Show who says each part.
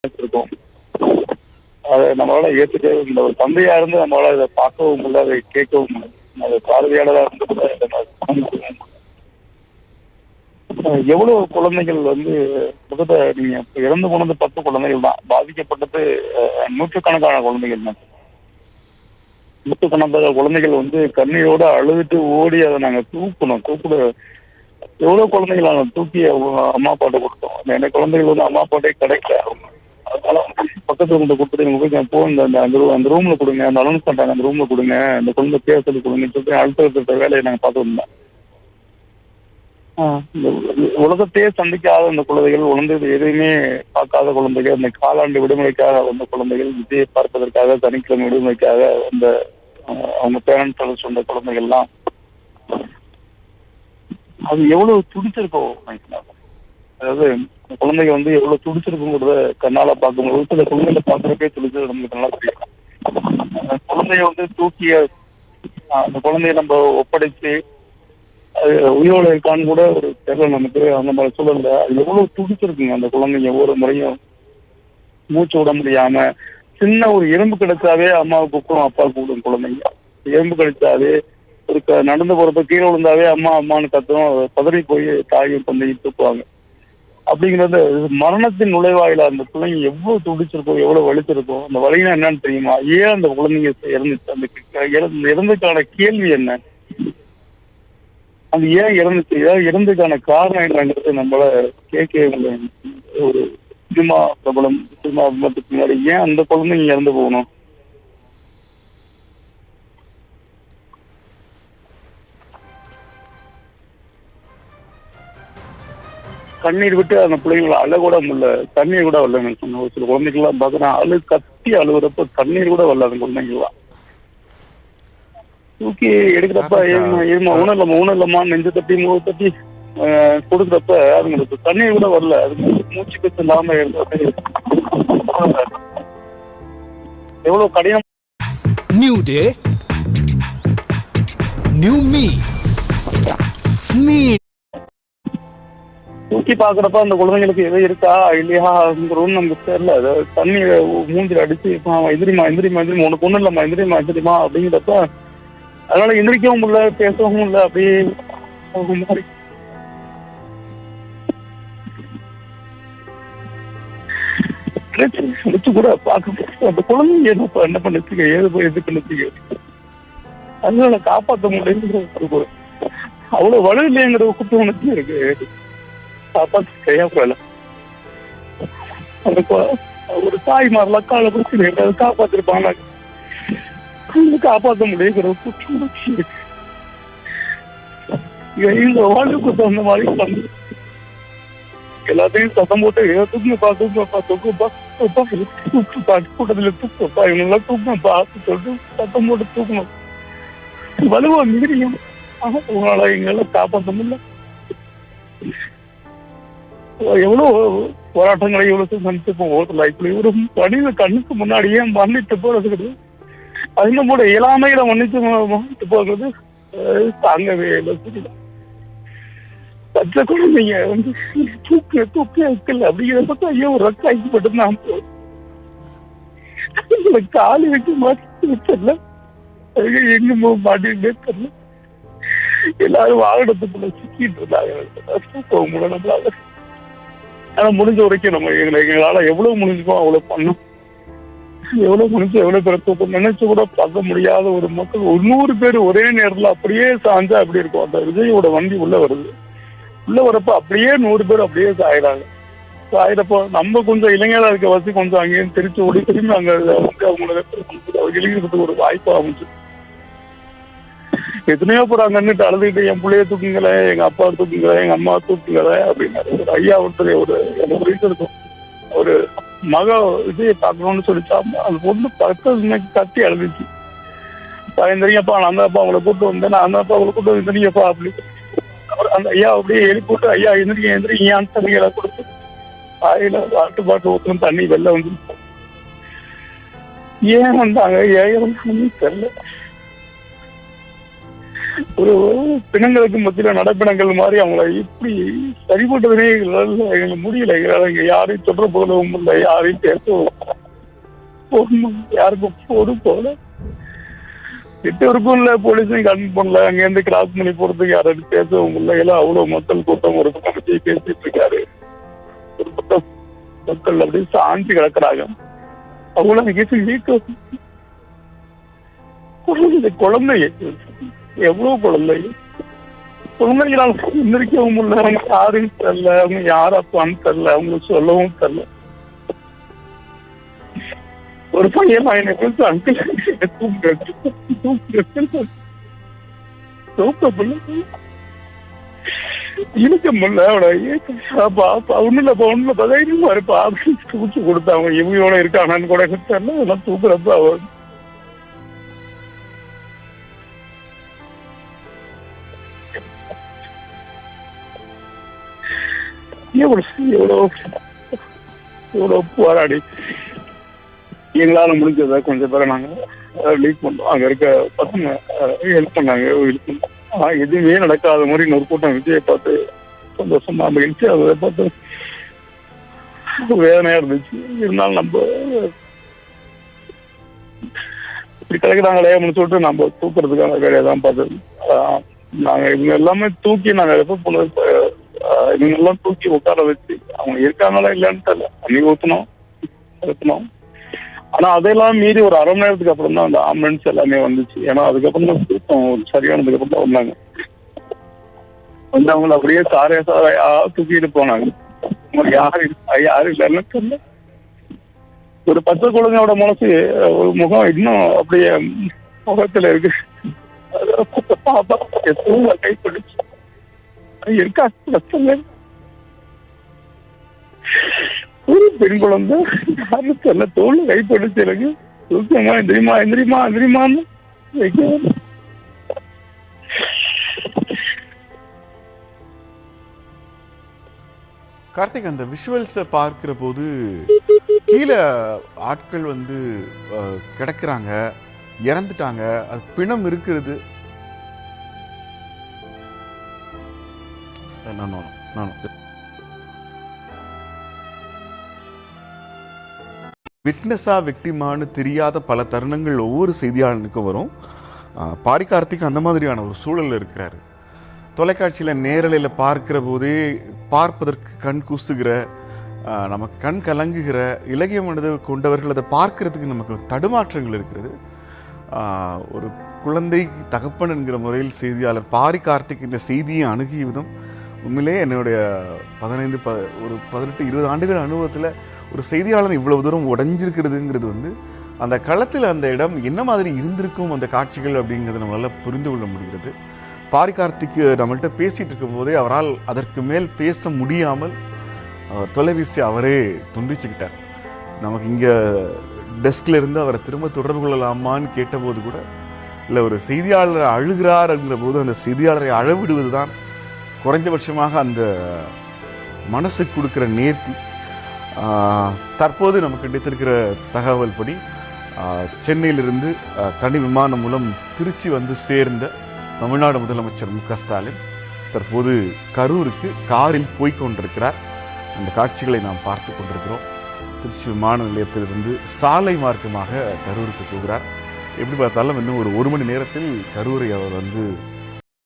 Speaker 1: இருக்கும். அதை நம்மளால ஏற்றுக்கவே இந்த ஒரு தந்தையா இருந்து நம்மளால இதை பார்க்கவும் முடியல, அதை கேட்கவும் முடியல. அது பார்வையாளராக இருந்து கூட எவ்வளவு குழந்தைகள் முதல்ல நீங்க இறந்து போனது 10 குழந்தைகள் தான், பாதிக்கப்பட்டது நூற்றுக்கணக்கான குழந்தைகள் தான். நூற்றுக்கணக்கான குழந்தைகள் கண்ணீரோட அழுதுட்டு ஓடி அதை நாங்க தூக்கணும். எவ்வளவு குழந்தைகள் நாங்கள் தூக்கி அம்மா அப்பாட்ட கொடுத்தோம். நிறைய குழந்தைகள் அம்மா அப்பாட்டே கிடைக்கல. அதனால பக்கத்துல கொண்டு கொடுத்துட்டு போ, அந்த ரூம்ல கொடுங்க, அந்த அனௌன்ஸ் பண்றாங்க அந்த ரூம்ல கொடுங்க, அந்த குழந்தை பேர் சொல்லி கொடுங்கன்னு சொல்லிட்டு அடுத்த வேலையை நாங்கள் பார்த்து வந்தோம். உலகத்தையே சந்திக்காத அந்த குழந்தைகள் எதையுமே பார்க்காத குழந்தைகள், அந்த காலாண்டு விடுமுறைக்காக வந்த குழந்தைகள், விஜயை பார்ப்பதற்காக சனிக்கிழமை விடுமுறைக்காக அவங்க பேரண்ட்ஸ் சொன்ன குழந்தைகள்லாம் அது எவ்வளவு துடிச்சிருக்கோம். அதாவது குழந்தைங்க எவ்வளவு துடிச்சிருக்குங்கிறத கண்ணால பார்க்கும்போது சில குழந்தைகளை பார்க்கறப்பே துடிச்சது நமக்கு நல்லா தெரியும். குழந்தைய தூக்கிய அந்த குழந்தைய நம்ம ஒப்படைச்சு அது உயிரோட இருக்கான்னு கூட ஒரு தெரியல நமக்கு. அந்த மாதிரி சூழல்ல அது எவ்வளவு துடிச்சிருக்குங்க. அந்த குழந்தைங்க ஒவ்வொரு முறையும் மூச்சு விட முடியாம சின்ன ஒரு எறும்பு கிடைச்சாவே அம்மாவை கூப்பிடும், அப்பா கூப்பிடும். குழந்தைங்க எறும்பு கிடைச்சாவே ஒரு நடந்து போறப்ப கீழே விழுந்தாவே அம்மா அம்மான்னு கத்தும், பதறி போய் தாயும் தந்தையும் தூக்குவாங்க. அப்படிங்கிறது மரணத்தின் நுழைவாயில அந்த பிள்ளைங்க எவ்வளவு துடிச்சிருக்கும், எவ்வளவு வலிச்சிருக்கும். அந்த வலினா என்னன்னு தெரியுமா? ஏன் அந்த குழந்தைங்க இறந்துச்சு, அந்த இறந்ததுக்கான கேள்வி என்ன, அது ஏன் இறந்துச்சு, ஏதாவது இறந்ததுக்கான காரணம் என்னங்கிறது நம்மள கேட்கவே முடியாது. ஒரு சினிமா பிரபலம், சினிமா அபிமத்துக்கு முன்னாடி ஏன் அந்த குழந்தைங்க இறந்து போகணும்? கண்ணீர் விட்டு அந்த பிள்ளைங்களை அழ கூட முடியல, தண்ணீர் கூட வரல. சொன்ன ஒரு சில குழந்தைகள்லாம் பார்த்தீங்கன்னா கத்தி அழுகுறப்ப தண்ணீர் கூட வரல. அந்த குழந்தைங்கள்லாம் தூக்கி எடுக்கிறப்ப ஏமா ஊனலம்மா நெஞ்சு தட்டி முக தட்டி கொடுக்குறப்ப அதுங்களுக்கு தண்ணீர் கூட வரல. அதுக்கு மூச்சு பேச்சு இல்லாம எவ்வளவு கடினம்.
Speaker 2: நியூ டே நியூ மீ
Speaker 1: தூக்கி பாக்குறப்ப அந்த குழந்தைங்களுக்கு எது இருக்கா இல்லையாங்கிறதும் நமக்கு தெரியல. அதாவது தண்ணி மூஞ்சில அடிச்சு எந்திரிமா எந்திரிமா எந்திரிமா உனக்கு ஒண்ணும் இல்லம்மா எந்திரிமா எந்திரிமா அப்படிங்கிறப்ப அதனால எந்திரிக்கவும் இல்லை, பேசவும் இல்லை. அப்படியே மாதிரி வச்சு கூட பார்க்க அந்த குழந்தைங்க என்ன பண்ணுச்சுங்க, ஏது போய் எது பண்ணுச்சுங்க, அதனால காப்பாற்ற முடியுங்கிற அவ்வளவு வலு இல்லைங்கிற குற்ற உணர்ச்சி இருக்கு. காப்பாற்ற கையாப்பல அந்த ஒரு தாய் மாதிரிலாம் காலை பிடிச்சி காப்பாத்திருப்பாங்க, காப்பாற்ற முடியுங்கிற குற்ற உணர்ச்சி இருக்கு. இந்த வாழ்வுக்கு தகுந்த மாதிரி எல்லாத்தையும் சத்தம் போட்டு தூக்குப்பா தூக்குப்பா தூக்குப்பா தூக்குப்பா கூட்டத்துல தூக்குப்பா இவங்கெல்லாம் தூக்குப்பா சொல்லிட்டு சத்தம் போட்டு தூக்கணும். வலுவா மீறியும் உங்களால எங்களால காப்பாற்ற முடியல. எவ்வளவு போராட்டங்களை எவ்வளவு சந்திச்சிருப்போம் ஒவ்வொரு லைஃப்ல. ஒரு மனித கண்ணுக்கு முன்னாடியே மன்னிட்டு போறது, அது கூட இயலாமையில மன்னிட்டு போகிறது தாங்கவே இல்லை. பச்சை குழந்தைங்க தூக்கி வைக்கல அப்படிங்கிறப்ப ஐயோ ரத்த ஆக்கப்பட்டு நான் காலி வச்சு மாட்டி தெரியல, எங்க மாட்டிட்டே தெரியல. எல்லாரும் வாகனத்துக்குள்ள சிக்கிட்டு இருந்தாங்க. போக முடியல நம்மளால. ஆனா முடிஞ்ச வரைக்கும் நம்ம எங்களால எவ்வளவு முடிஞ்சுக்கோ அவ்வளவு பண்ணோம். எவ்வளவு முடிஞ்சு எவ்வளவு பேர் நினைச்சு கூட பார்க்க முடியாத ஒரு மக்கள் 100 பேர் ஒரே நேரத்துல அப்படியே சாஞ்சா அப்படி இருக்கும். அந்த விஜயோட வண்டி உள்ள வருது, உள்ள வரப்ப அப்படியே 100 பேர் அப்படியே சாயிறாங்க. சாயிறப்போ நம்ம கொஞ்சம் இளைஞரா இருக்க வச்சு கொஞ்சம் அங்கேயும் திருச்சி ஓடி திரும்பி அங்க அவங்கள இளைஞருக்கு ஒரு வாய்ப்பு அமைச்சு எத்தனையோ போறாங்கன்னுட்டு அழுதுகிட்டு என் பிள்ளைய தூக்குங்களே, எங்க அப்பா தூக்குங்களே, எங்க அம்மா தூக்குங்களே அப்படின்னாரு. ஒரு ஐயா ஒருத்தர் ஒரு எனக்கு வீட்டு இருக்கும், ஒரு மக விஜயை பார்க்கணும்னு சொல்லிச்சா அந்த பொண்ணு பக்கத்து கத்தி அழுதுச்சு. தெரியுப்பா நான் அந்த அப்பா அவங்களை கூப்பிட்டு வந்தேன், நான் அந்த அப்பா அவங்களை கூப்பிட்டு வந்து தெரியுப்பா அப்படி அந்த ஐயா அப்படியே எழுப்பி போட்டு ஐயா எந்திரிக்க ஏன் தண்ணிகளை கொடுத்து ஆயில வாட்டு பாட்டு ஊற்றணும் தண்ணி வெளில வந்து ஏன் வந்தாங்க ஏன் தெரியல. ஒரு பிணங்களுக்கு மத்தியில நடப்பிணங்கள் மாதிரி அவங்கள இப்படி சரிபட்டதுனே எங்களுக்கு முடியல. எங்க யாரையும் தொடர்பு கொள்ளவும் இல்லை, யாரையும் பேசவும் யாருக்கும் போடும் போல கிட்டவருக்கும் இல்ல, போலீஸையும் கடன் பண்ணல, அங்கேருந்து கிராஸ் பண்ணி போறதுக்கு யாரும் பேசவும் இல்லை. எல்லாம் அவ்வளவு மக்கள் கூட்டம் ஒரு பக்கம் பத்தி பேசிட்டு இருக்காரு, ஒரு பக்கம் மக்கள் அப்படியே சாஞ்சி கிடக்குறாங்க. அவங்களும் அங்கேயும் வீட்டு குழந்தை எவ்வளவு குழந்தைகளால் எந்திரிக்கவும் இல்லை, அவங்க யாரும் தெரியல, அவங்க யார் அப்பான்னு தெரியல, அவங்களுக்கு சொல்லவும் தெரியல. ஒரு பையன் எனக்கு அங்கிள் இழுக்க முடியல, ஒண்ணுல தைரியமா இருப்பா அப்படின்னு தூக்கி கொடுத்தாங்க. இவங்களோட இருக்கானான்னு கூட தெரியல, அதெல்லாம் தூக்குறப்ப அவன் எவ்வளவு போராடி எங்களால முடிஞ்சதை கொஞ்சம் பேரை நாங்க லீக் பண்ணோம். அங்க இருக்க பசங்க ஹெல்ப் பண்ணாங்க. எதுவுமே நடக்காத மாதிரி இன்னொரு கூட்டம் விஜயை பார்த்து சந்தோஷமா மகிழ்ச்சி, அதை பார்த்து வேதனையா இருந்துச்சு. இருந்தாலும் நம்ம இப்படி கிடைக்கிறாங்களே அப்படின்னு சொல்லிட்டு நம்ம தூக்குறதுக்கான வேலையை தான் பார்த்தது. நாங்க இவங்க எல்லாமே தூக்கி நாங்க எப்ப போனது, இவங்க எல்லாம் தூக்கி உட்கார வச்சு அவங்க இருக்காங்களா இல்லைன்னு தெரியல, அன்னைக்கு ஊத்தணும். ஆனா அதெல்லாம் மீறி ஒரு அரை மணி நேரத்துக்கு அப்புறம் தான் அந்த ஆம்புலன்ஸ் எல்லாமே வந்துச்சு. ஏன்னா அதுக்கப்புறம் தான் தூக்கம் சரியானதுக்கு அப்புறம் தான் வந்தாங்க. வந்து அவங்களை அப்படியே சாரையா தூக்கிட்டு போனாங்க. யாரும் இல்லைன்னு தெரியல. ஒரு பச்சை குழந்தையோட மனசு, ஒரு முகம் இன்னும் அப்படியே முகத்துல இருக்கு. பாப்பா கைப்பிடிச்சு இருக்கா ஒரு பெண் குழந்தை யாரு தெரியல, தோல் கைப்பிடிச்சு எனக்கு தூக்கமா எந்திரிமான்னு வைக்க.
Speaker 3: கார்த்திக், அந்த விஷுவல்ஸை பார்க்கிற போது கீழே ஆட்கள் வந்து கிடக்குறாங்க, இறந்துட்டாங்க, அது பிணம் இருக்கிறது. விட்னஸா விக்டிமான்னு தெரியாத பல தருணங்கள் ஒவ்வொரு செய்தியாளனுக்கும் வரும். பாரி கார்த்திக் அந்த மாதிரியான ஒரு சூழலில் இருக்கிறாரு. தொலைக்காட்சியில் நேரலையில் பார்க்கிற போதே பார்ப்பதற்கு கண் கூசுகிற, நமக்கு கண் கலங்குகிற இலகிய மனதை கொண்டவர்கள் அதை பார்க்கறதுக்கு நமக்கு தடுமாற்றங்கள் இருக்கிறது. ஒரு குழந்தை தகப்பன் என்கிற முறையில் செய்தியாளர் பாரி கார்த்திக் இந்த செய்தியை அணுகிய விதம் உண்மையிலே என்னுடைய 18-20 ஆண்டுகள் அனுபவத்தில் ஒரு செய்தியாளர் இவ்வளவு தூரம் உடைஞ்சிருக்கிறதுங்கிறது வந்து அந்த களத்தில் அந்த இடம் என்ன மாதிரி இருந்திருக்கும், அந்த காட்சிகள் அப்படிங்கிறத நம்மளால் புரிந்து கொள்ள முடிகிறது. பாரி கார்த்திக் நம்மள்கிட்ட பேசிகிட்டு இருக்கும்போதே அவரால் அதற்கு மேல் பேச முடியாமல் அவர் தொலைபேசி அவரே துண்டிச்சுக்கிட்டார். நமக்கு இங்கே டெஸ்கில் இருந்து அவரை திரும்ப தொடர்பு கொள்ளலாமான்னு கேட்டபோது கூட இல்லை, ஒரு செய்தியாளர் அழுகிறார்ங்கிற போது அந்த செய்தியாளரை அழவிடுவது தான் குறைஞ்சபட்சமாக அந்த மனசுக்கு கொடுக்குற நேர்த்தி. தற்போது நமக்கு கிடைத்திருக்கிற தகவல் படி சென்னையிலிருந்து தனி விமானம் மூலம் திருச்சி வந்து சேர்ந்த தமிழ்நாடு முதலமைச்சர் மு க ஸ்டாலின் தற்போது கரூருக்கு காரில் போய்கொண்டிருக்கிறார். அந்த காட்சிகளை நாம் பார்த்து கொண்டிருக்கிறோம். திருச்சி விமான நிலையத்திலிருந்து சாலை மார்க்கமாக கரூருக்கு போகிறார். எப்படி பார்த்தாலும் இன்னும் ஒரு மணி நேரத்தில் கரூரை அவர் வந்து